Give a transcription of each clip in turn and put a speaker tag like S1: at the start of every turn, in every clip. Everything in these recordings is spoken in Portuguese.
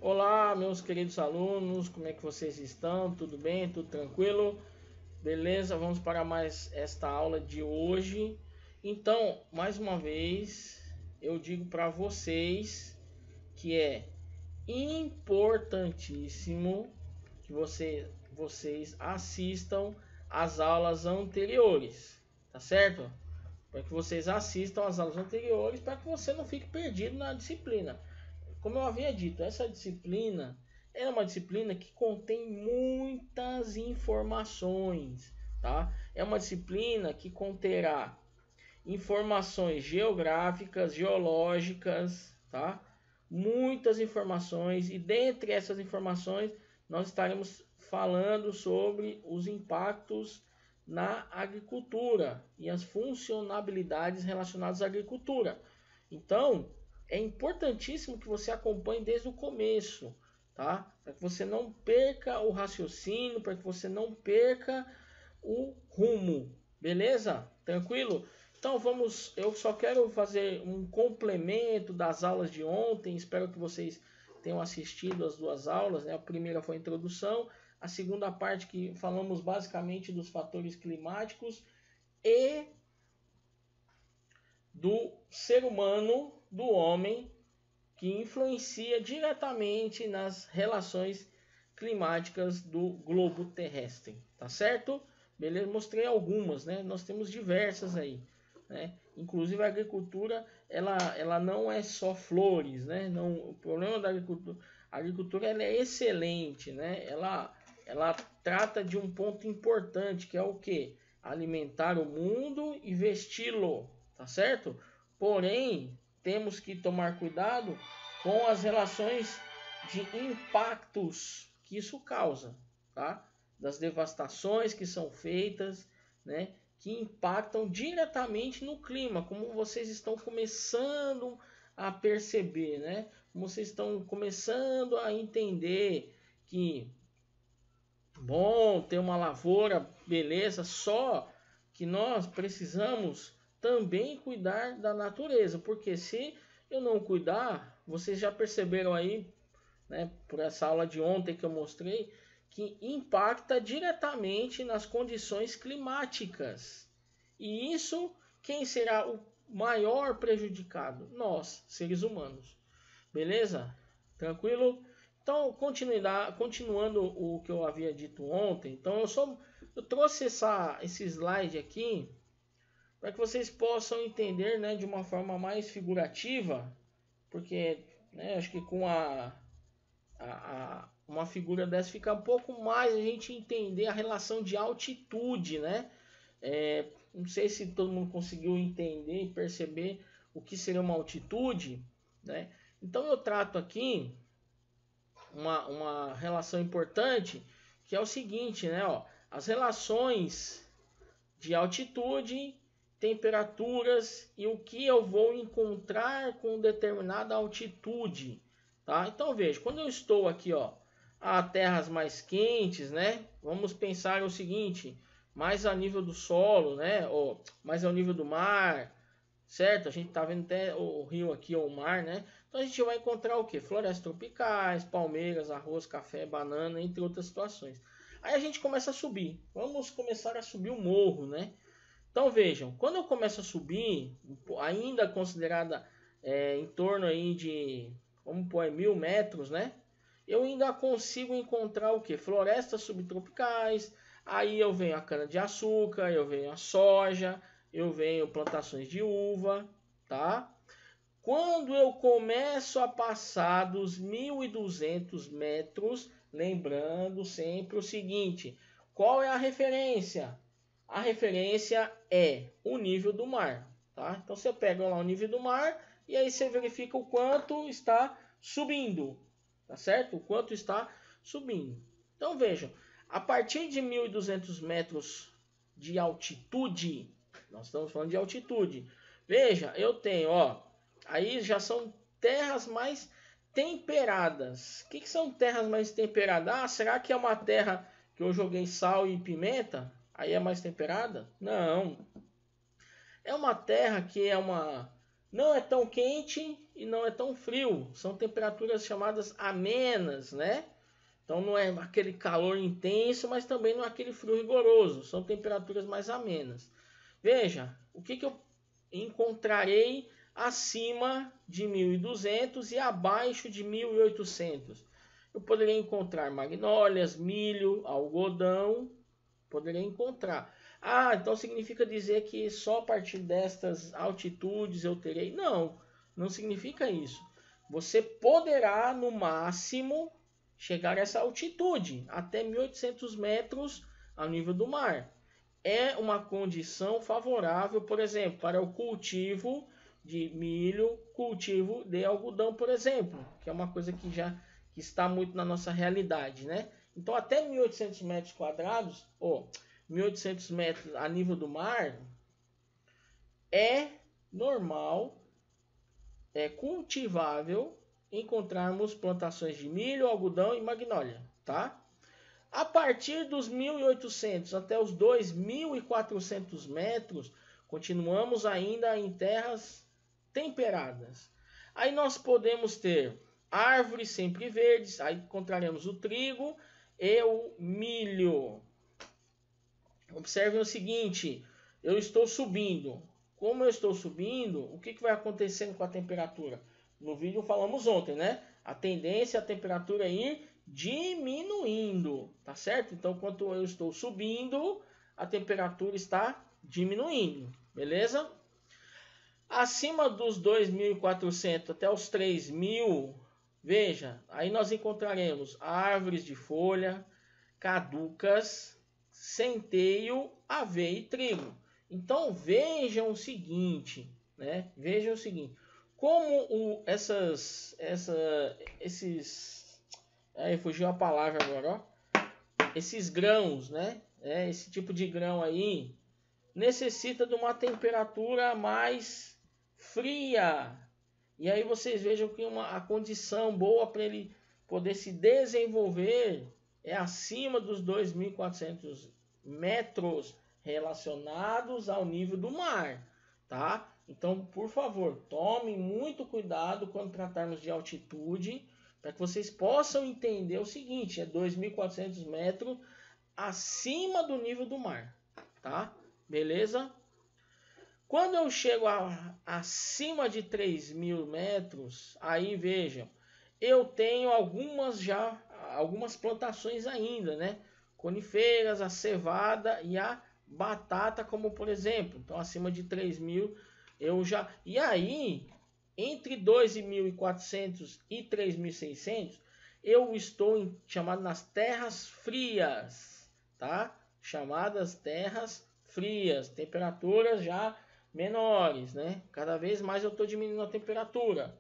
S1: Olá, meus queridos alunos, como é que vocês estão? Tudo bem? Tudo tranquilo? Beleza? Vamos para mais esta aula de hoje. Então, mais uma vez, eu digo para vocês que é importantíssimo que vocês assistam às aulas anteriores, tá certo? Para que vocês assistam às aulas anteriores, para que você não fique perdido na disciplina. Como eu havia dito, essa disciplina é uma disciplina que contém muitas informações, tá? É uma disciplina que conterá informações geográficas, geológicas, tá? Muitas informações, e dentre essas informações nós estaremos falando sobre os impactos na agricultura e as funcionalidades relacionadas à agricultura. Então, é importantíssimo que você acompanhe desde o começo, tá? Para que você não perca o raciocínio, para que você não perca o rumo, beleza? Tranquilo? Então eu só quero fazer um complemento das aulas de ontem. Espero que vocês tenham assistido as duas aulas, né? A primeira foi a introdução, a segunda parte que falamos basicamente dos fatores climáticos e do ser humano, do homem, que influencia diretamente nas relações climáticas do globo terrestre, tá certo? Beleza? Mostrei algumas, né? Nós temos diversas aí, né? Inclusive a agricultura, ela não é só flores, né? Não, o problema da agricultura, a agricultura ela é excelente, né? Ela trata de um ponto importante, que é o que? Alimentar o mundo e vesti-lo, tá certo? Porém, temos que tomar cuidado com as relações de impactos que isso causa, tá? Das devastações que são feitas, né? Que impactam diretamente no clima, como vocês estão começando a perceber, né? Como vocês estão começando a entender que, bom, ter uma lavoura, beleza, só que nós precisamos também cuidar da natureza, porque se eu não cuidar, vocês já perceberam aí, né, por essa aula de ontem que eu mostrei, que impacta diretamente nas condições climáticas. E isso, quem será o maior prejudicado? Nós, seres humanos. Beleza? Tranquilo? Então, continuando o que eu havia dito ontem, então eu trouxe esse slide aqui para que vocês possam entender, né, de uma forma mais figurativa, porque, né, acho que com uma figura dessa fica um pouco mais a gente entender a relação de altitude, né? Não sei se todo mundo conseguiu entender e perceber o que seria uma altitude, né? Então eu trato aqui uma relação importante, que é o seguinte, né? Ó, as relações de altitude, temperaturas e o que eu vou encontrar com determinada altitude, tá? Então veja, quando eu estou aqui, ó, a terras mais quentes, né? Vamos pensar o seguinte, mais a nível do solo, né? Ou mais ao nível do mar, certo? A gente tá vendo até o rio aqui, ou o mar, né? Então a gente vai encontrar o que? Florestas tropicais, palmeiras, arroz, café, banana, entre outras situações. Aí a gente começa a subir. Vamos começar a subir o morro, né? Então vejam, quando eu começo a subir, ainda considerada em torno aí de, vamos pôr, 1.000 metros, né? Eu ainda consigo encontrar o que? Florestas subtropicais, aí eu venho a cana de açúcar, eu venho a soja, eu venho plantações de uva, tá? Quando eu começo a passar dos 1.200 metros, lembrando sempre o seguinte, qual é a referência? A referência é o nível do mar, tá? Então você pega lá o nível do mar e aí você verifica o quanto está subindo, tá certo? O quanto está subindo. Então vejam, a partir de 1.200 metros de altitude, nós estamos falando de altitude. Veja, eu tenho, ó, aí já são terras mais temperadas. O que são terras mais temperadas? Ah, será que é uma terra que eu joguei sal e pimenta? Aí é mais temperada? Não. É uma terra que é uma Não é tão quente e não é tão frio. São temperaturas chamadas amenas, né? Então não é aquele calor intenso, mas também não é aquele frio rigoroso. São temperaturas mais amenas. Veja, o que eu encontrarei acima de 1.200 e abaixo de 1.800? Eu poderia encontrar magnólias, milho, algodão. Poderia encontrar. Ah, então significa dizer que só a partir destas altitudes eu terei? Não, não significa isso. Você poderá, no máximo, chegar a essa altitude, até 1.800 metros ao nível do mar. É uma condição favorável, por exemplo, para o cultivo de milho, cultivo de algodão, por exemplo, que é uma coisa que está muito na nossa realidade, né? Então, até 1.800 metros quadrados, ou 1.800 metros a nível do mar, é normal, é cultivável encontrarmos plantações de milho, algodão e magnólia, tá? A partir dos 1.800 até os 2.400 metros, continuamos ainda em terras temperadas. Aí nós podemos ter árvores sempre verdes, aí encontraremos o trigo e o milho. Observem o seguinte, eu estou subindo. Como eu estou subindo, o que vai acontecendo com a temperatura? No vídeo falamos ontem, né? A tendência é a temperatura ir diminuindo, tá certo? Então, quanto eu estou subindo, a temperatura está diminuindo, beleza? Acima dos 2.400 até os 3.000, veja, aí nós encontraremos árvores de folha caducas, centeio, aveia e trigo. Então vejam o seguinte, né? Vejam o seguinte, como aí fugiu a palavra agora, ó. Esses grãos, né? Esse tipo de grão aí necessita de uma temperatura mais fria. E aí vocês vejam que a condição boa para ele poder se desenvolver é acima dos 2.400 metros relacionados ao nível do mar, tá? Então, por favor, tomem muito cuidado quando tratarmos de altitude, para que vocês possam entender o seguinte, é 2.400 metros acima do nível do mar, tá? Beleza? Quando eu chego acima de 3.000 metros, aí vejam, eu tenho algumas plantações ainda, né? Coníferas, a cevada e a batata, como por exemplo. Então, acima de 3.000 eu já... E aí, entre 2.400 e 3.600, eu estou chamado nas terras frias, tá? Chamadas terras frias, temperaturas já menores, né? Cada vez mais eu estou diminuindo a temperatura.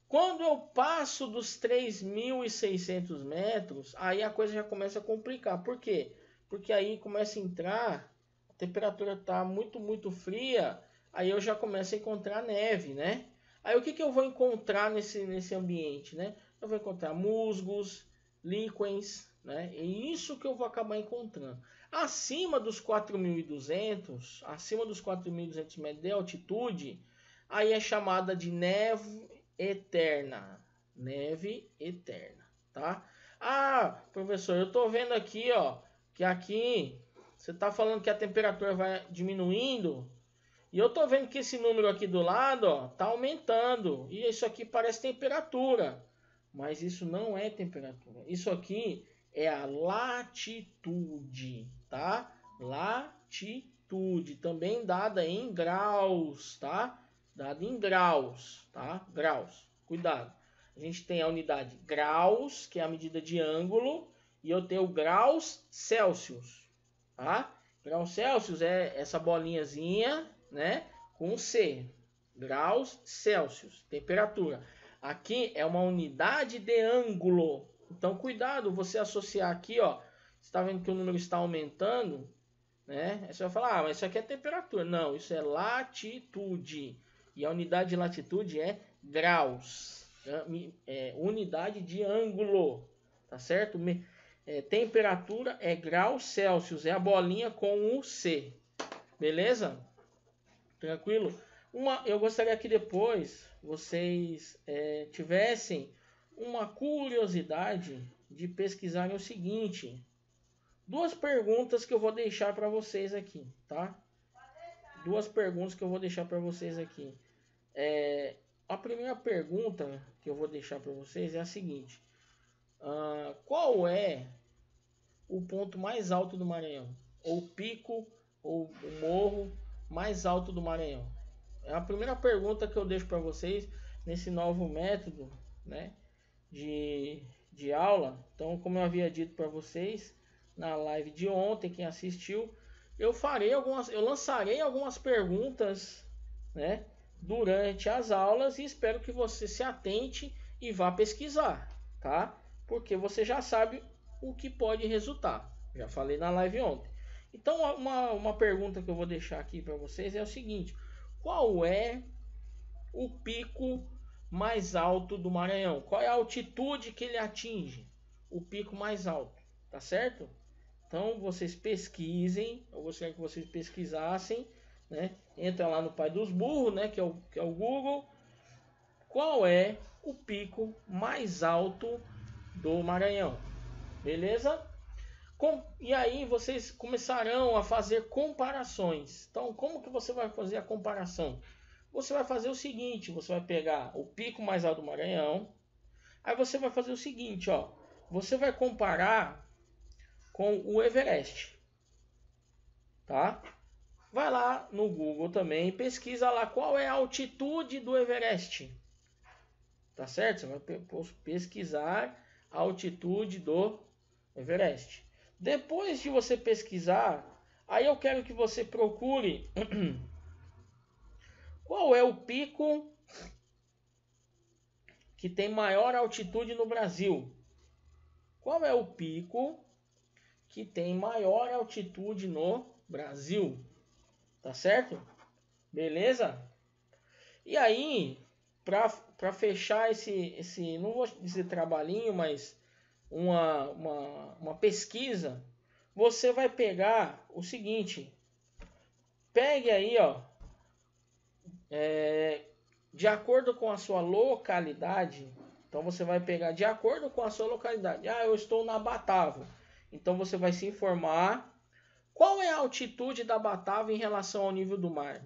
S1: Quando eu passo dos 3.600 metros, aí a coisa já começa a complicar. Por quê? Porque aí começa a entrar, a temperatura está muito fria, aí eu já começo a encontrar neve, né? Aí o que eu vou encontrar nesse ambiente, né? Eu vou encontrar musgos, líquens, né? É isso que eu vou acabar encontrando. Acima dos 4.200 metros de altitude, aí é chamada de neve eterna, tá? Ah, professor, eu tô vendo aqui, ó, que aqui você tá falando que a temperatura vai diminuindo, e eu tô vendo que esse número aqui do lado, ó, tá aumentando, e isso aqui parece temperatura, mas isso não é temperatura. Isso aqui é a latitude, tá? Latitude, também dada em graus, tá? Dado em graus, tá? Graus, cuidado. A gente tem a unidade graus, que é a medida de ângulo, e eu tenho graus Celsius, tá? Graus Celsius é essa bolinhazinha, né? Com C, graus Celsius, temperatura. Aqui é uma unidade de ângulo. Então, cuidado, você associar aqui, ó. Você está vendo que o número está aumentando, né? Aí você vai falar, mas isso aqui é temperatura. Não, isso é latitude. E a unidade de latitude é graus. Unidade de ângulo, tá certo? Temperatura é graus Celsius, é a bolinha com o C. Beleza? Tranquilo? Eu gostaria que depois vocês tivessem uma curiosidade de pesquisarem o seguinte. Duas perguntas que eu vou deixar para vocês aqui, tá? Duas perguntas que eu vou deixar para vocês aqui. A primeira pergunta que eu vou deixar para vocês é a seguinte. Qual é o ponto mais alto do Maranhão? Ou o pico, ou o morro mais alto do Maranhão? É a primeira pergunta que eu deixo para vocês nesse novo método, né, de aula. Então, como eu havia dito para vocês na live de ontem, quem assistiu, eu lançarei algumas perguntas, né, durante as aulas e espero que você se atente e vá pesquisar, tá? Porque você já sabe o que pode resultar. Já falei na live ontem. Então, uma pergunta que eu vou deixar aqui para vocês é o seguinte: qual é o pico mais alto do Maranhão? Qual é a altitude que ele atinge? O pico mais alto, tá certo? Então vocês pesquisem, eu gostaria que vocês pesquisassem, né? Entra lá no Pai dos Burros, né? Que é o Google. Qual é o pico mais alto do Maranhão? Beleza? E aí vocês começarão a fazer comparações. Então, como que você vai fazer a comparação? Você vai fazer o seguinte, você vai pegar o pico mais alto do Maranhão, aí você vai fazer o seguinte, ó, você vai comparar com o Everest, tá? Vai lá no Google também, pesquisa lá qual é a altitude do Everest, tá certo? Você vai pesquisar a altitude do Everest. Depois de você pesquisar, aí eu quero que você procure qual é o pico que tem maior altitude no Brasil. Qual é o pico que tem maior altitude no Brasil? Tá certo? Beleza? E aí, para fechar esse, não vou dizer trabalhinho, mas uma pesquisa, você vai pegar o seguinte. Pegue aí, ó, de acordo com a sua localidade. Então você vai pegar de acordo com a sua localidade. Eu estou na Batavo. Então você vai se informar qual é a altitude da Batavo em relação ao nível do mar.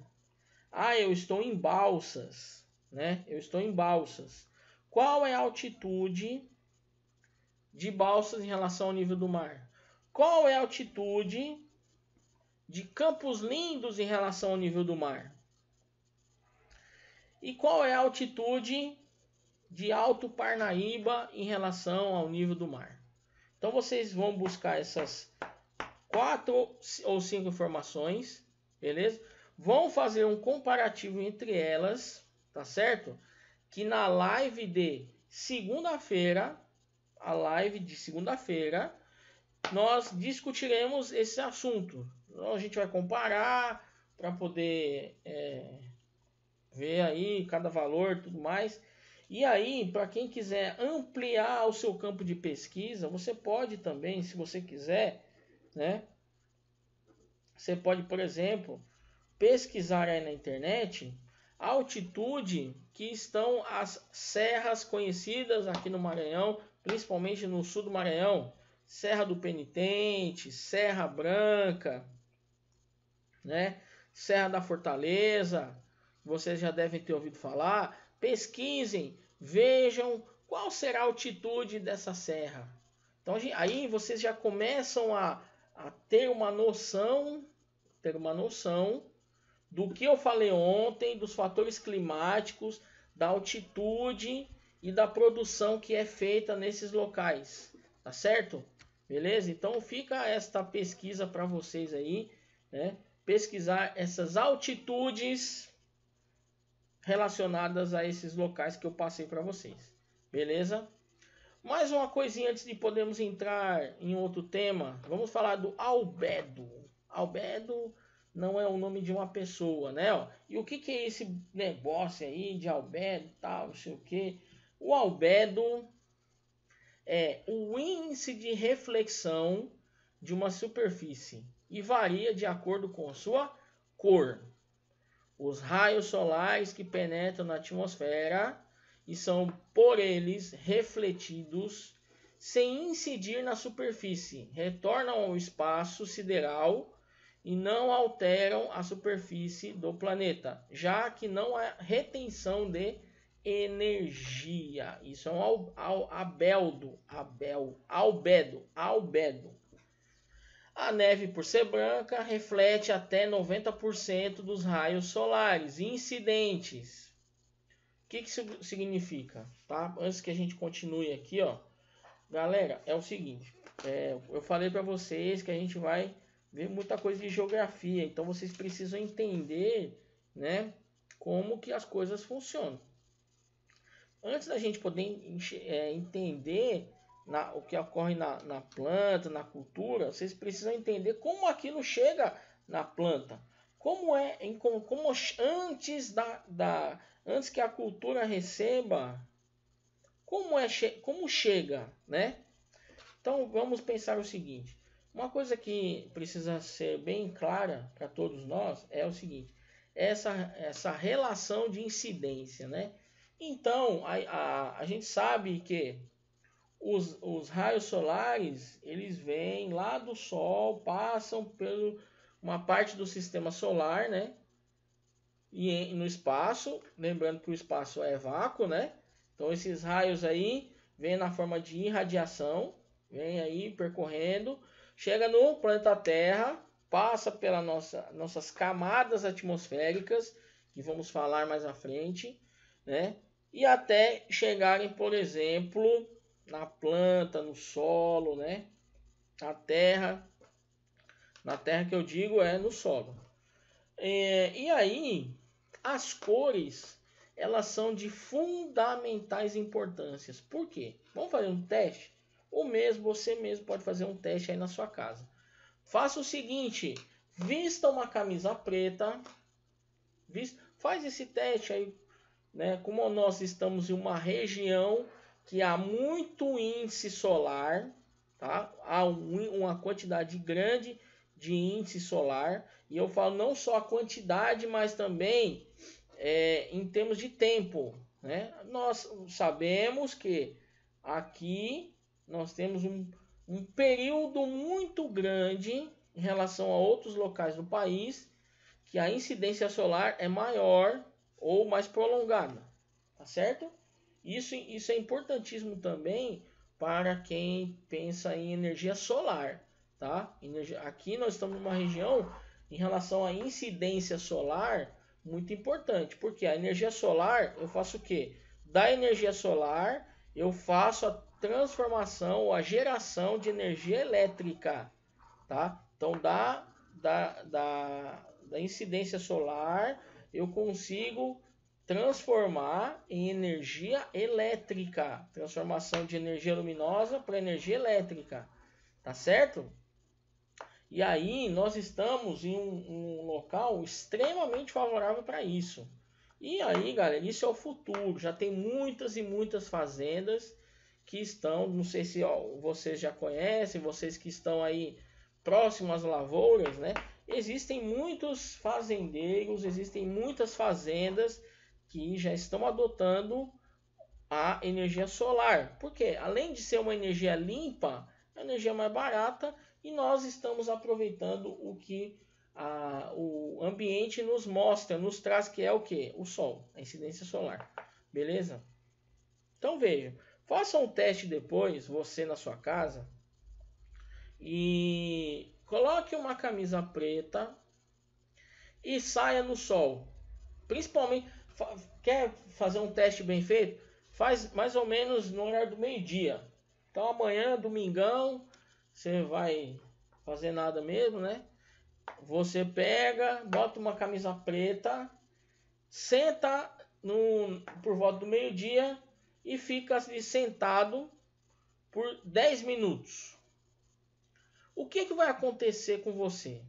S1: Eu estou em Balsas, né? Eu estou em Balsas. Qual é a altitude de Balsas em relação ao nível do mar? Qual é a altitude de Campos Lindos em relação ao nível do mar? E qual é a altitude de Alto Parnaíba em relação ao nível do mar? Então vocês vão buscar essas 4 ou 5 informações, beleza? Vão fazer um comparativo entre elas, tá certo? Que na live de segunda-feira, nós discutiremos esse assunto. Então, a gente vai comparar para poder ver aí cada valor e tudo mais. E aí, para quem quiser ampliar o seu campo de pesquisa, você pode também, se você quiser, né? Você pode, por exemplo, pesquisar aí na internet a altitude que estão as serras conhecidas aqui no Maranhão, principalmente no sul do Maranhão, Serra do Penitente, Serra Branca, né? Serra da Fortaleza, vocês já devem ter ouvido falar. Pesquisem, vejam qual será a altitude dessa serra. Então aí vocês já começam a ter uma noção do que eu falei ontem, dos fatores climáticos, da altitude e da produção que é feita nesses locais, tá certo? Beleza? Então fica esta pesquisa para vocês aí, né? Pesquisar essas altitudes relacionadas a esses locais que eu passei para vocês, beleza? Mais uma coisinha antes de podermos entrar em outro tema, vamos falar do albedo. Albedo não é o nome de uma pessoa, né? E o que é esse negócio aí de albedo, tal, não sei o que? O albedo é o índice de reflexão de uma superfície e varia de acordo com a sua cor. os raios solares que penetram na atmosfera e são por eles refletidos sem incidir na superfície, retornam ao espaço sideral e não alteram a superfície do planeta, já que não há retenção de energia. Isso é um albedo. A neve, por ser branca, reflete até 90% dos raios solares incidentes. O que isso significa? Tá? Antes que a gente continue aqui, ó, galera, é o seguinte. Eu falei para vocês que a gente vai ver muita coisa de geografia, então vocês precisam entender, né, como que as coisas funcionam. Antes da gente poder entender o que ocorre na planta, na cultura, vocês precisam entender como aquilo chega na planta. Como antes que a cultura receba, como chega, né? Então vamos pensar o seguinte. Uma coisa que precisa ser bem clara para todos nós é o seguinte: essa relação de incidência, né? Então a gente sabe que os raios solares, eles vêm lá do Sol, passam por uma parte do sistema solar, né? E no espaço, lembrando que o espaço é vácuo, né? Então esses raios aí vêm na forma de irradiação, vem aí percorrendo, chega no planeta Terra, passa pelas nossas camadas atmosféricas, que vamos falar mais à frente, né? E até chegarem, por exemplo, na planta, no solo, né? Na terra que eu digo é no solo. E aí, as cores, elas são de fundamentais importâncias. Por quê? Vamos fazer um teste? Você mesmo pode fazer um teste aí na sua casa. Faça o seguinte, vista uma camisa preta, faz esse teste aí, né? Como nós estamos em uma região que há muito índice solar, tá? Há uma quantidade grande de índice solar, e eu falo não só a quantidade, mas também em termos de tempo, né? Nós sabemos que aqui nós temos um período muito grande em relação a outros locais do país, que a incidência solar é maior ou mais prolongada, tá certo? Isso é importantíssimo também para quem pensa em energia solar, tá? Aqui nós estamos numa região em relação à incidência solar muito importante, porque a energia solar, eu faço o quê? Da energia solar, eu faço a transformação, a geração de energia elétrica, tá? Então, da incidência solar, eu consigo transformar em energia elétrica, transformação de energia luminosa para energia elétrica, tá certo? E aí nós estamos em um local extremamente favorável para isso. E aí, galera, isso é o futuro. Já tem muitas e muitas fazendas que estão, não sei se vocês já conhecem, vocês que estão aí próximos às lavouras, né? Existem muitos fazendeiros, existem muitas fazendas que já estão adotando a energia solar. Porque além de ser uma energia limpa, é uma energia mais barata e nós estamos aproveitando o que o ambiente nos mostra, nos traz, que é o que? O sol, a incidência solar. Beleza? Então veja, faça um teste depois, você na sua casa, e coloque uma camisa preta e saia no sol. Principalmente, quer fazer um teste bem feito? Faz mais ou menos no horário do meio-dia. Então amanhã, domingão, você vai fazer nada mesmo, né? Você pega, bota uma camisa preta, senta por volta do meio-dia e fica ali sentado por 10 minutos. O que vai acontecer com você?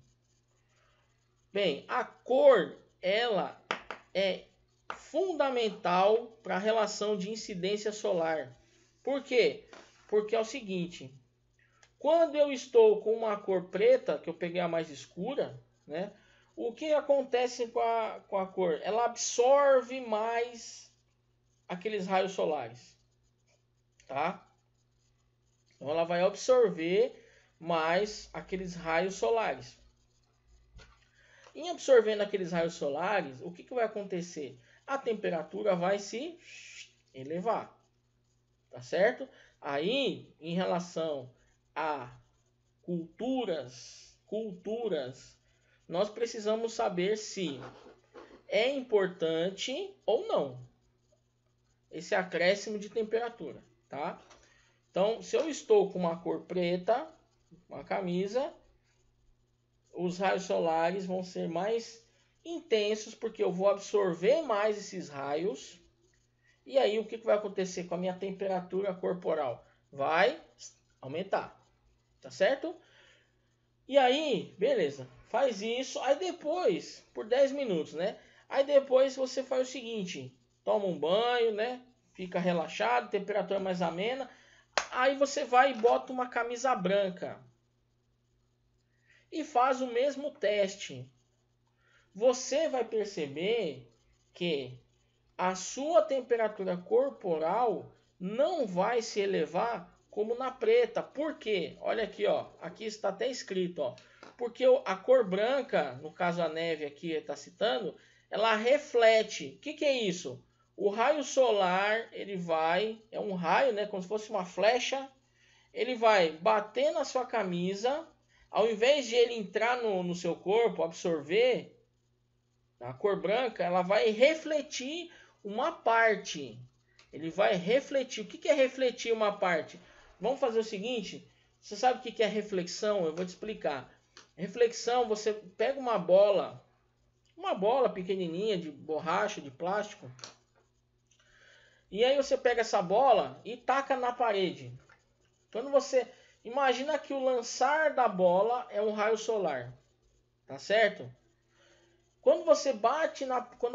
S1: Bem, a cor, ela é fundamental para a relação de incidência solar. Por quê? Porque é o seguinte, quando eu estou com uma cor preta, que eu peguei a mais escura, né? O que acontece com a cor? Ela absorve mais aqueles raios solares, tá? Então ela vai absorver mais aqueles raios solares. Em absorvendo aqueles raios solares, o que vai acontecer? A temperatura vai se elevar, tá certo? Aí, em relação a culturas, nós precisamos saber se é importante ou não esse acréscimo de temperatura, tá? Então, se eu estou com uma cor preta, uma camisa, os raios solares vão ser mais intensos, porque eu vou absorver mais esses raios. E aí, o que vai acontecer com a minha temperatura corporal? Vai aumentar, tá certo? E aí, beleza, faz isso. Aí depois, por 10 minutos, né? Aí depois você faz o seguinte, toma um banho, né? Fica relaxado, temperatura mais amena. Aí você vai e bota uma camisa branca. E faz o mesmo teste. Você vai perceber que a sua temperatura corporal não vai se elevar como na preta. Por quê? Olha aqui, ó. Aqui está até escrito, ó. Porque a cor branca, no caso a neve aqui está citando, ela reflete. O que é isso? O raio solar, ele vai, é um raio, né, como se fosse uma flecha, ele vai bater na sua camisa, ao invés de ele entrar no seu corpo, absorver, a cor branca, ela vai refletir uma parte. Ele vai refletir. O que é refletir uma parte? Vamos fazer o seguinte, você sabe o que é reflexão? Eu vou te explicar. Reflexão, você pega uma bola pequenininha de borracha, de plástico, e aí você pega essa bola e taca na parede. Quando você imagina que o lançar da bola é um raio solar, tá certo? Quando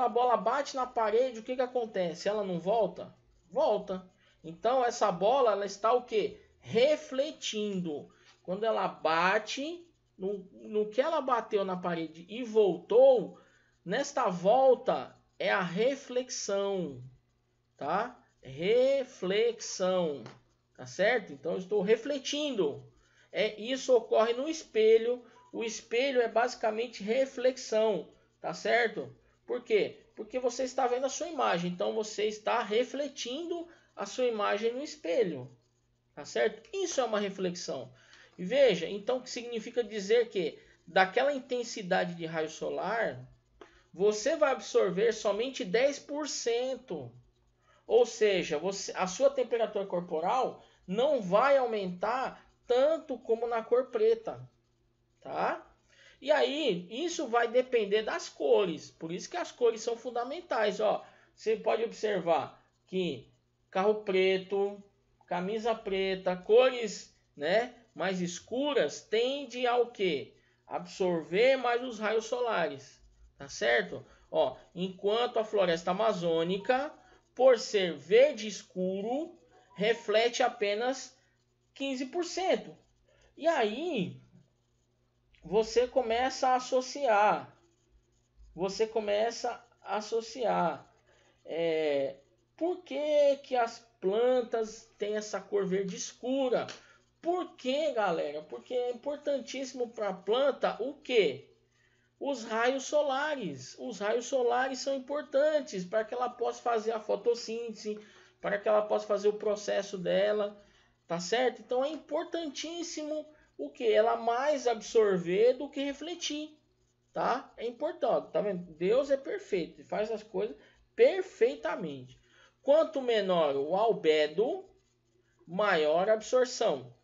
S1: a bola bate na parede, o que acontece? Ela não volta? Volta. Então essa bola, ela está o quê? Refletindo. Quando ela bate no que ela bateu na parede e voltou, nesta volta é a reflexão, tá? Reflexão, tá certo? Então eu estou refletindo. Isso ocorre no espelho. O espelho é basicamente reflexão, tá certo? Por quê? Porque você está vendo a sua imagem, então você está refletindo a sua imagem no espelho, tá certo? Isso é uma reflexão. E veja, então o que significa dizer que daquela intensidade de raio solar, você vai absorver somente 10%. Ou seja, a sua temperatura corporal não vai aumentar tanto como na cor preta, tá? E aí, isso vai depender das cores. Por isso que as cores são fundamentais, ó. Você pode observar que carro preto, camisa preta, cores, né, mais escuras tende ao quê? Absorver mais os raios solares, tá certo? Ó, enquanto a floresta amazônica, por ser verde escuro, reflete apenas 15%. E aí você começa a associar. Por que as plantas têm essa cor verde escura? Por quê, galera? Porque é importantíssimo para a planta o quê? Os raios solares. Os raios solares são importantes para que ela possa fazer a fotossíntese, para que ela possa fazer o processo dela, tá certo? Então é importantíssimo o que? Ela mais absorver do que refletir, tá? É importante, tá vendo? Deus é perfeito, ele faz as coisas perfeitamente. Quanto menor o albedo, maior a absorção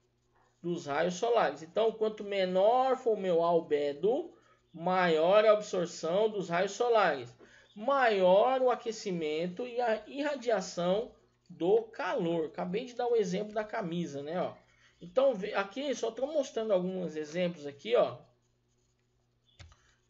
S1: dos raios solares. Então, quanto menor for o meu albedo, maior a absorção dos raios solares, maior o aquecimento e a irradiação do calor. Acabei de dar o exemplo da camisa, né? Ó. Então, aqui só estou mostrando alguns exemplos aqui, ó.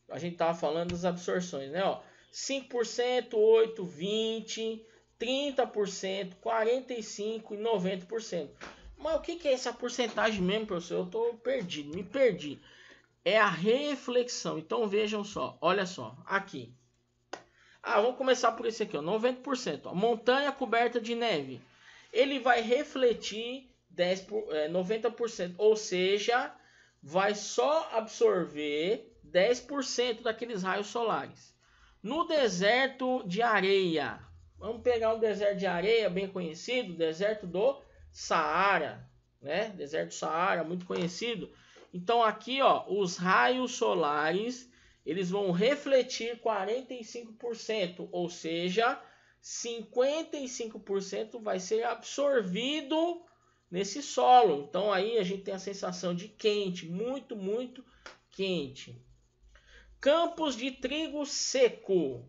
S1: A gente estava falando das absorções, né? Ó, 5%, 8%, 20%, 30%, 45% e 90%. Mas o que é essa porcentagem mesmo, professor? Eu estou perdido, me perdi. é a reflexão. Então vejam só, olha só, aqui. Vamos começar por esse aqui, ó, 90%. Ó, montanha coberta de neve. Ele vai refletir 90%, ou seja, vai só absorver 10% daqueles raios solares. No deserto de areia, vamos pegar um deserto de areia bem conhecido, deserto do Saara, né? Deserto do Saara, muito conhecido. Então aqui, ó, os raios solares, eles vão refletir 45%, ou seja, 55% vai ser absorvido nesse solo. Então aí a gente tem a sensação de quente, muito, muito quente. Campos de trigo seco.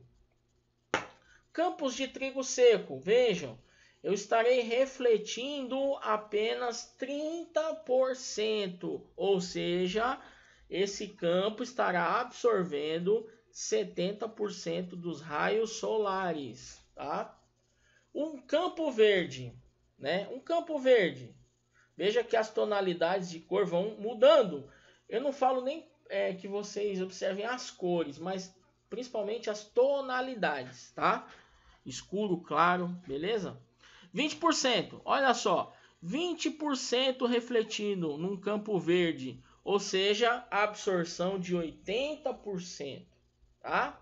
S1: Campos de trigo seco, vejam, eu estarei refletindo apenas 30%, ou seja, esse campo estará absorvendo 70% dos raios solares, tá? Um campo verde, né? Um campo verde. Veja que as tonalidades de cor vão mudando. Eu não falo nem que vocês observem as cores, mas principalmente as tonalidades, tá? Escuro, claro, beleza? 20%, olha só, 20% refletindo num campo verde, ou seja, absorção de 80%, tá?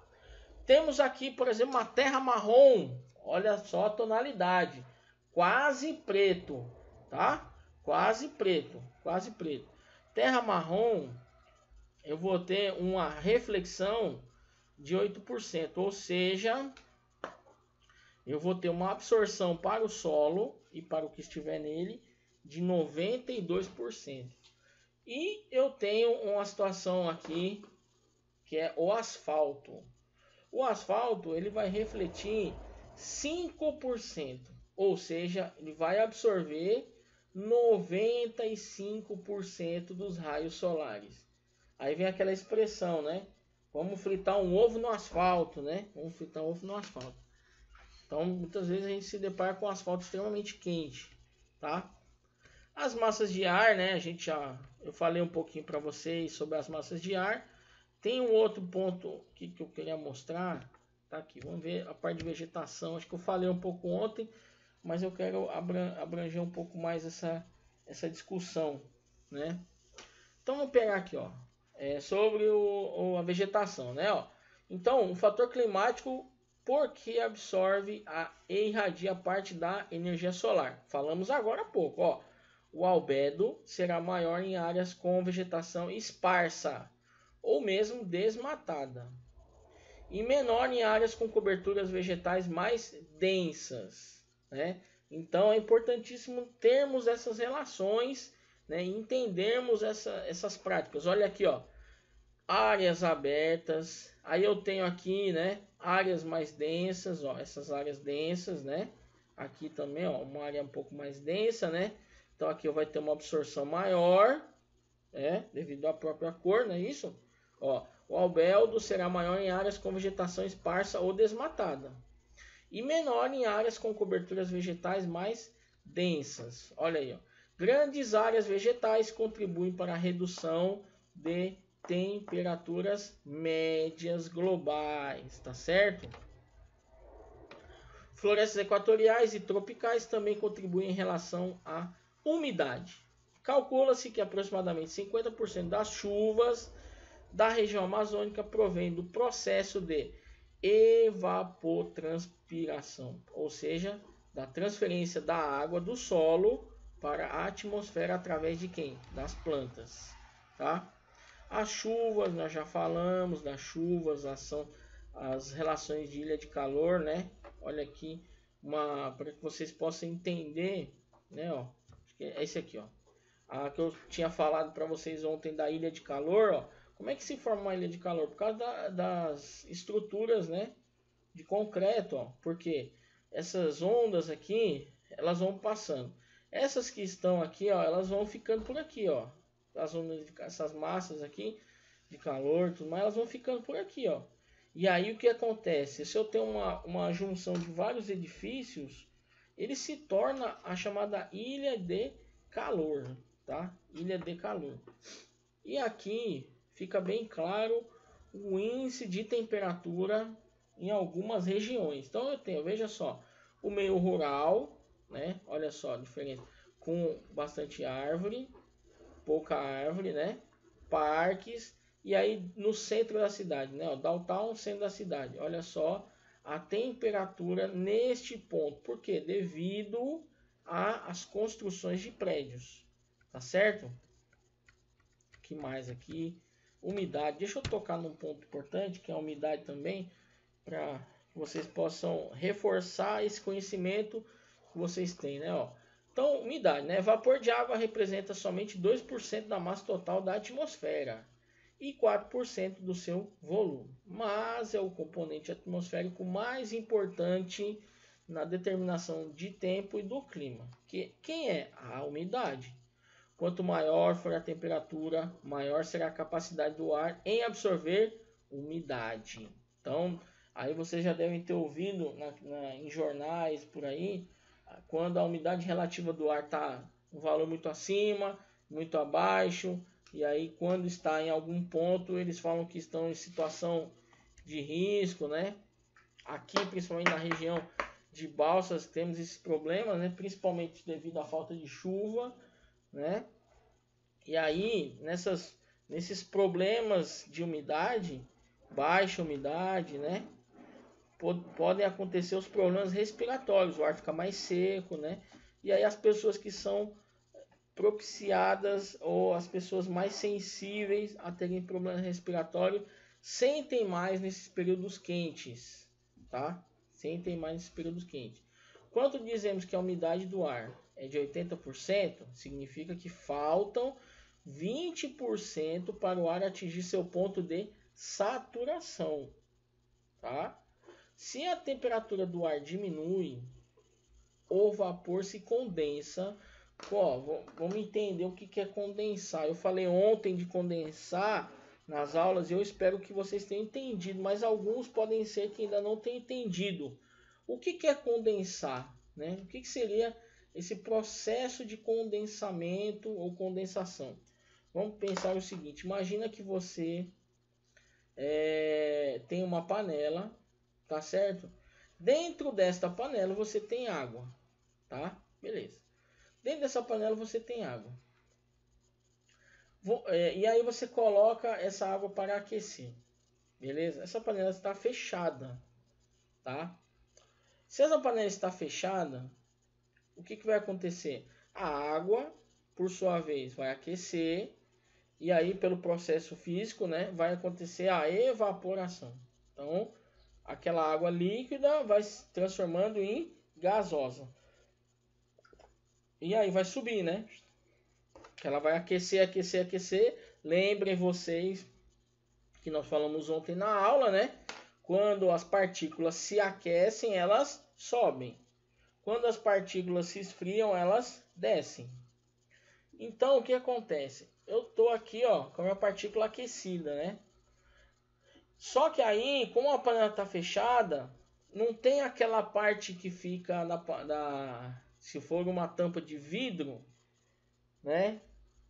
S1: Temos aqui, por exemplo, uma terra marrom, olha só a tonalidade, quase preto, tá? Quase preto, quase preto. Terra marrom, eu vou ter uma reflexão de 8%, ou seja, eu vou ter uma absorção para o solo e para o que estiver nele de 92%. E eu tenho uma situação aqui que é o asfalto. O asfalto ele vai refletir 5%, ou seja, ele vai absorver 95% dos raios solares. Aí vem aquela expressão, né? Vamos fritar um ovo no asfalto, né? Vamos fritar um ovo no asfalto. Então, muitas vezes a gente se depara com asfalto extremamente quente, tá? As massas de ar, né? Eu falei um pouquinho para vocês sobre as massas de ar. Tem um outro ponto aqui que eu queria mostrar, tá aqui. Vamos ver a parte de vegetação. Acho que eu falei um pouco ontem, mas eu quero abranger um pouco mais essa discussão, né? Então, vamos pegar aqui, ó, sobre a vegetação, né? Ó. Então, o fator climático porque absorve e irradia parte da energia solar. Falamos agora há pouco, ó. O albedo será maior em áreas com vegetação esparsa ou mesmo desmatada, e menor em áreas com coberturas vegetais mais densas, né? Então é importantíssimo termos essas relações, né? Entendermos essas práticas. Olha aqui, ó, áreas abertas. Aí eu tenho aqui, né, áreas mais densas, ó, essas áreas densas, né? Aqui também, ó, uma área um pouco mais densa, né? Então aqui vai ter uma absorção maior, devido à própria cor, não é isso? Ó, o albedo será maior em áreas com vegetação esparsa ou desmatada e menor em áreas com coberturas vegetais mais densas. Olha aí, ó. Grandes áreas vegetais contribuem para a redução de temperaturas médias globais, tá certo? Florestas equatoriais e tropicais também contribuem em relação à umidade. Calcula-se que aproximadamente 50% das chuvas da região amazônica provém do processo de evapotranspiração, ou seja, da transferência da água do solo para a atmosfera através de quem? Das plantas, tá? As chuvas, nós já falamos das chuvas, as relações de ilha de calor, né? Olha aqui, para que vocês possam entender, né? Ó, é esse aqui, ó. A que eu tinha falado para vocês ontem da ilha de calor, ó. Como é que se forma uma ilha de calor? Por causa das estruturas, né, de concreto, ó. Porque essas ondas aqui, elas vão passando. Essas que estão aqui, ó, elas vão ficando por aqui, ó. Essas massas aqui de calor, tudo mais, elas vão ficando por aqui, ó. E aí o que acontece? Se eu tenho uma junção de vários edifícios, ele se torna a chamada ilha de calor, tá? Ilha de calor. E aqui fica bem claro o índice de temperatura em algumas regiões. Então eu tenho, veja só, o meio rural, né? Olha só a diferença, com bastante árvore, pouca árvore, né? Parques, e aí no centro da cidade, né? O downtown, centro da cidade. Olha só a temperatura neste ponto. Por quê? Devido às construções de prédios, tá certo? O que mais aqui? Umidade. Deixa eu tocar num ponto importante, que é a umidade também, para que vocês possam reforçar esse conhecimento que vocês têm, né? Ó. Então, umidade, né? Vapor de água representa somente 2% da massa total da atmosfera e 4% do seu volume, mas é o componente atmosférico mais importante na determinação de tempo e do clima. Quem é? A umidade. Quanto maior for a temperatura, maior será a capacidade do ar em absorver umidade. Então, aí vocês já devem ter ouvido em jornais por aí, quando a umidade relativa do ar está um valor muito acima, muito abaixo, e aí quando está em algum ponto, eles falam que estão em situação de risco, né? Aqui, principalmente na região de Balsas, temos esses problemas, né? Principalmente devido à falta de chuva, né? E aí, nesses problemas de umidade, baixa umidade, né? Podem acontecer os problemas respiratórios, o ar fica mais seco, né? E aí as pessoas que são propiciadas ou as pessoas mais sensíveis a terem problema respiratório sentem mais nesses períodos quentes, tá? Sentem mais nesses períodos quentes. Quando dizemos que a umidade do ar é de 80%, significa que faltam 20% para o ar atingir seu ponto de saturação, tá? Se a temperatura do ar diminui, o vapor se condensa. Ó, vamos entender o que é condensar. Eu falei ontem de condensar nas aulas e eu espero que vocês tenham entendido, mas alguns podem ser que ainda não tenham entendido. O que é condensar, né? O que seria esse processo de condensamento ou condensação? Vamos pensar o seguinte: imagina que você tem uma panela, tá certo? Dentro desta panela você tem água, tá? Beleza. Dentro dessa panela você tem água. E aí você coloca essa água para aquecer, beleza? Essa panela está fechada, tá? Se essa panela está fechada, o que vai acontecer? A água, por sua vez, vai aquecer e aí pelo processo físico, né, vai acontecer a evaporação. Então, aquela água líquida vai se transformando em gasosa. E aí vai subir, né? Ela vai aquecer, aquecer, aquecer. Lembrem vocês que nós falamos ontem na aula, né? Quando as partículas se aquecem, elas sobem. Quando as partículas se esfriam, elas descem. Então, o que acontece? Eu estou aqui, ó, com a minha partícula aquecida, né? Só que aí, como a panela está fechada, não tem aquela parte que fica se for uma tampa de vidro, né?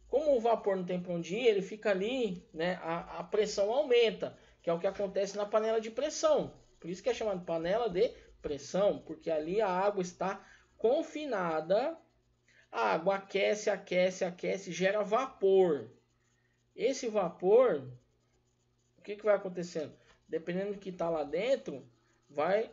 S1: Como o vapor não tem para onde ir, ele fica ali, né? A pressão aumenta, que é o que acontece na panela de pressão. Por isso que é chamado de panela de pressão, porque ali a água está confinada. A água aquece, aquece, aquece, gera vapor. Esse vapor, o que vai acontecendo? Dependendo do que está lá dentro, vai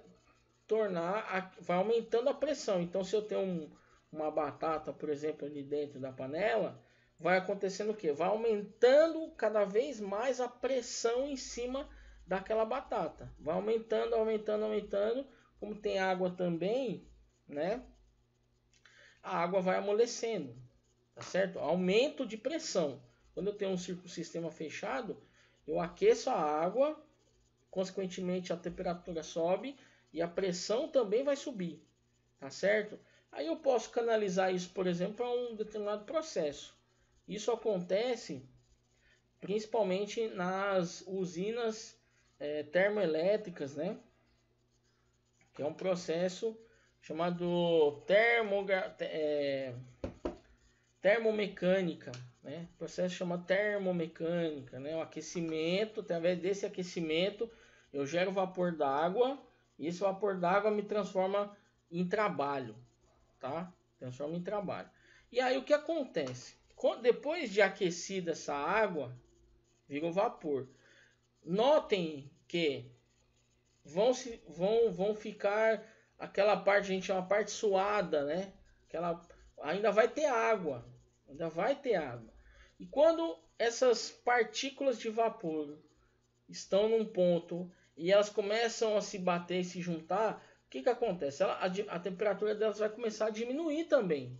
S1: aumentando a pressão. Então, se eu tenho uma batata, por exemplo, ali dentro da panela, vai acontecendo o que? Vai aumentando cada vez mais a pressão em cima daquela batata. Vai aumentando, aumentando, aumentando. Como tem água também, né? A água vai amolecendo, tá certo? Aumento de pressão. Quando eu tenho um sistema fechado, eu aqueço a água, consequentemente a temperatura sobe e a pressão também vai subir, tá certo? Aí eu posso canalizar isso, por exemplo, para um determinado processo. Isso acontece principalmente nas usinas termoelétricas, né? Que é um processo chamado termomecânica, né? O processo chama termomecânica, né? O aquecimento, através desse aquecimento, eu gero vapor d'água e esse vapor d'água me transforma em trabalho, tá? Transforma em trabalho. E aí o que acontece? Depois de aquecida essa água, vira o vapor. Notem que vão ficar aquela parte, a gente chama parte suada, né? Ainda vai ter água, E quando essas partículas de vapor estão num ponto e elas começam a se bater e se juntar, o que acontece? A temperatura delas vai começar a diminuir também,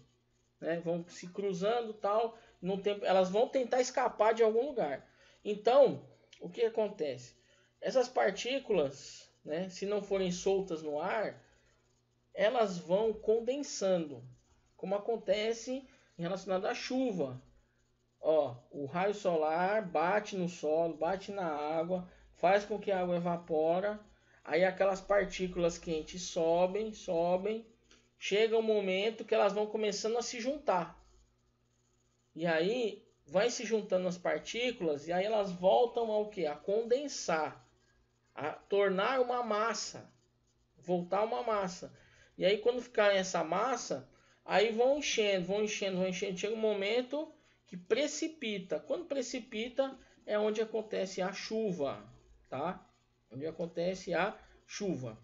S1: né? Vão se cruzando tal, no tempo elas vão tentar escapar de algum lugar. Então, o que acontece? Essas partículas, né, se não forem soltas no ar, elas vão condensando, como acontece em relacionado à chuva. Ó, o raio solar bate no solo, bate na água, faz com que a água evapora, aí aquelas partículas quentes sobem, chega um momento que elas vão começando a se juntar. E aí vai se juntando as partículas e aí elas voltam ao que? A condensar, a tornar uma massa, voltar uma massa. E aí quando ficar essa massa, aí vão enchendo, chega um momento que precipita. Quando precipita é onde acontece a chuva, tá? Onde acontece a chuva.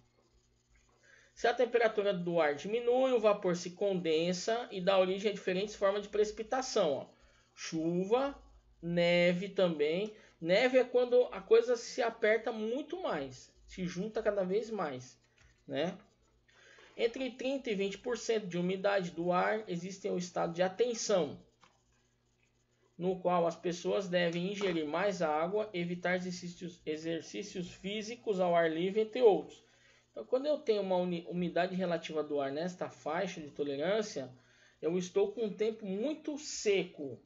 S1: Se a temperatura do ar diminui, o vapor se condensa e dá origem a diferentes formas de precipitação. Ó. Chuva, neve também. Neve é quando a coisa se aperta muito mais, se junta cada vez mais, né? Entre 30% e 20% de umidade do ar existe o estado de atenção, no qual as pessoas devem ingerir mais água, evitar exercícios físicos ao ar livre, entre outros. Então, quando eu tenho uma umidade relativa do ar nesta faixa de tolerância, eu estou com um tempo muito seco,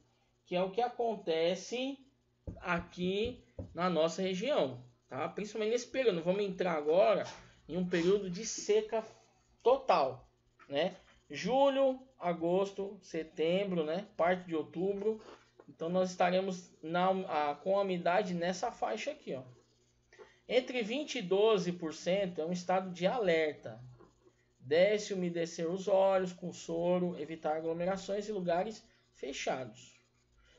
S1: que é o que acontece aqui na nossa região, tá? Principalmente nesse período. Vamos entrar agora em um período de seca total, né? Julho, agosto, setembro, né? Parte de outubro. Então nós estaremos com a umidade nessa faixa aqui, ó. Entre 20% e 12% é um estado de alerta. Deve-se umedecer os olhos com soro, evitar aglomerações em lugares fechados.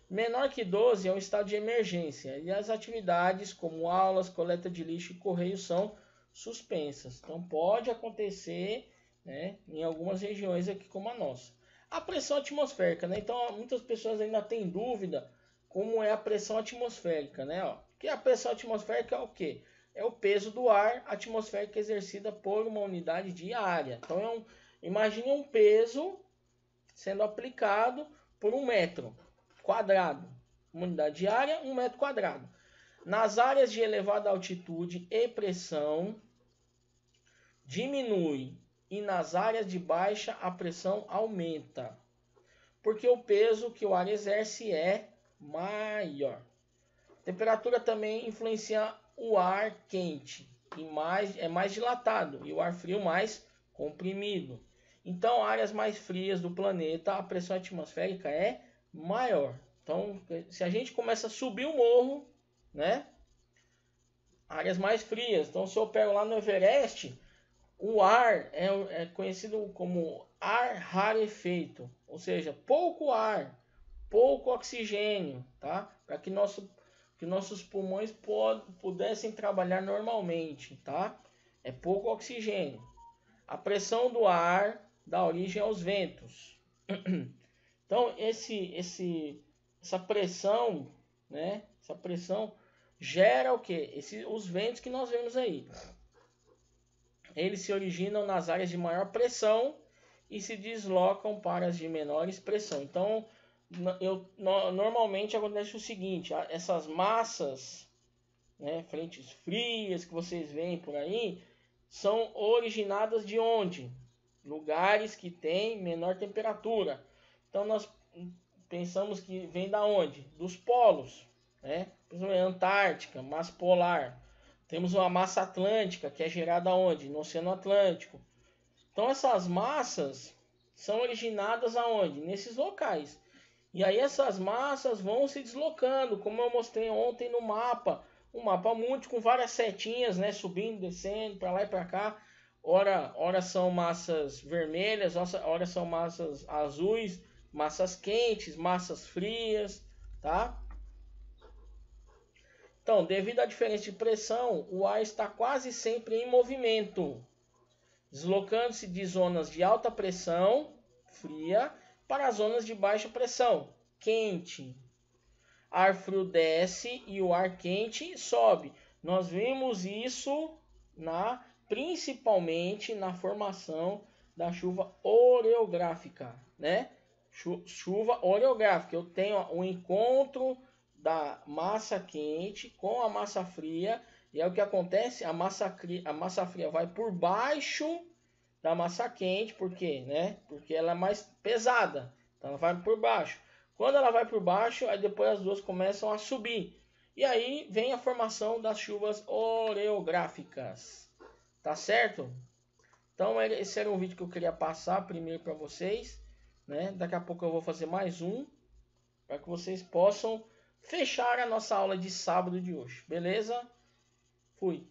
S1: Menor que 12% é um estado de emergência e as atividades como aulas, coleta de lixo e correio são suspensas. Então pode acontecer, né, em algumas regiões aqui como a nossa. A pressão atmosférica, né? Então muitas pessoas ainda têm dúvida como é a pressão atmosférica, né? Ó, que a pressão atmosférica é o quê? É o peso do ar atmosférico exercida por uma unidade de área. Então imagine um peso sendo aplicado por 1 metro quadrado. Uma unidade de área, 1 metro quadrado. Nas áreas de elevada altitude e pressão diminui e nas áreas de baixa a pressão aumenta, porque o peso que o ar exerce é maior. A temperatura também influencia o ar quente e é mais dilatado e o ar frio mais comprimido. Então, áreas mais frias do planeta, a pressão atmosférica é maior. Então, se a gente começa a subir o morro, né? Áreas mais frias. Então, se eu pego lá no Everest, o ar é conhecido como ar rarefeito, ou seja, pouco ar, pouco oxigênio, tá? Para que nossos pulmões pudessem trabalhar normalmente, tá? É pouco oxigênio. A pressão do ar dá origem aos ventos. Então essa pressão, né? Essa pressão gera o que? Os ventos que nós vemos aí. Eles se originam nas áreas de maior pressão e se deslocam para as de menor pressão. Então, normalmente acontece o seguinte: essas massas, né, frentes frias que vocês veem por aí, são originadas de onde? Lugares que têm menor temperatura. Então, nós pensamos que vem da onde? Dos polos, né? Antártica, massa polar. Temos uma massa atlântica, que é gerada onde? No Oceano Atlântico. Então essas massas são originadas aonde? Nesses locais. E aí essas massas vão se deslocando, como eu mostrei ontem no mapa. Um mapa múltiplo com várias setinhas, né? Subindo, descendo, para lá e para cá. Ora são massas vermelhas, ora são massas azuis, massas quentes, massas frias, tá? Então, devido à diferença de pressão, o ar está quase sempre em movimento, deslocando-se de zonas de alta pressão, fria, para zonas de baixa pressão, quente. Ar frio desce e o ar quente sobe. Nós vimos isso principalmente na formação da chuva oreográfica, né? Chuva oreográfica. Eu tenho o encontro da massa quente com a massa fria, e é o que acontece, a massa fria vai por baixo da massa quente, por quê, né? Porque ela é mais pesada, então ela vai por baixo. Quando ela vai por baixo, aí depois as duas começam a subir. E aí vem a formação das chuvas oreográficas. Tá certo? Então esse era um vídeo que eu queria passar primeiro para vocês, né? Daqui a pouco eu vou fazer mais um para que vocês possam fechar a nossa aula de sábado de hoje. Beleza? Fui.